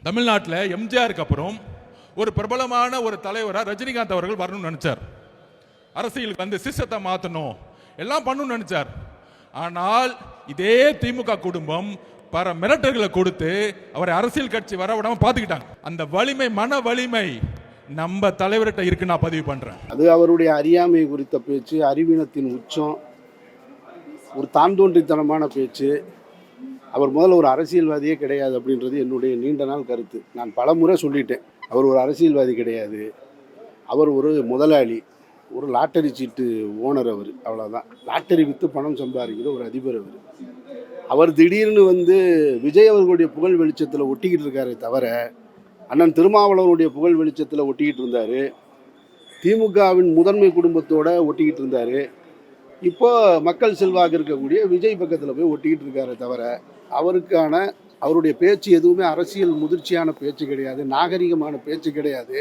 தமிழ்நாட்டில் எம்ஜிஆருக்கு அப்புறம் ஒரு பிரபலமான ஒரு தலைவராக ரஜினிகாந்த் அவர்கள் வரணும்னு நினைச்சார். அரசியலுக்கு வந்து சிஸ்டத்தை மாற்றணும் எல்லாம் பண்ணணும்னு நினைச்சார். ஆனால் இதே திமுக குடும்பம் பல மிரட்டல்களை கொடுத்து அவரை அரசியல் கட்சி வர விடாம பாத்துக்கிட்டாங்க. அந்த வலிமை, மன வலிமை நம்ம தலைவர்கிட்ட இருக்கு. நான் பதிவு பண்றேன். அது அவருடைய அறியாமை குறித்த பேச்சு, அறிவீனத்தின் உச்சம், ஒரு தான் தோன்றித்தனமான பேச்சு. அவர் முதல்ல ஒரு அரசியல்வாதியே கிடையாது அப்படின்றது என்னுடைய நீண்ட நாள் கருத்து. நான் பல முறை சொல்லிட்டேன், அவர் ஒரு அரசியல்வாதி கிடையாது, அவர் ஒரு முதலாளி, ஒரு லாட்டரி சீட்டு ஓனர். அவர் அவ்வளோதான். லாட்டரி விற்று பணம் சம்பாதிக்கிற ஒரு அதிபர் அவர். அவர் திடீர்னு வந்து விஜய் அவர்களுடைய புகழ் வெளிச்சத்தில் ஒட்டிக்கிட்டு இருக்காரே தவிர, அண்ணன் திருமாவளவனுடைய புகழ் வெளிச்சத்தில் ஒட்டிக்கிட்டு இருந்தார். திமுகவின் முதன்மை குடும்பத்தோட ஒட்டிக்கிட்டு இருந்தார். இப்போ மக்கள் செல்வாக்கு இருக்கக்கூடிய விஜய் பக்கத்தில் போய் ஒட்டிக்கிட்டு இருக்காரே தவிர, அவருடைய பேச்சு எதுவுமே அரசியல் முதிர்ச்சியான பேச்சு கிடையாது, நாகரிகமான பேச்சு கிடையாது.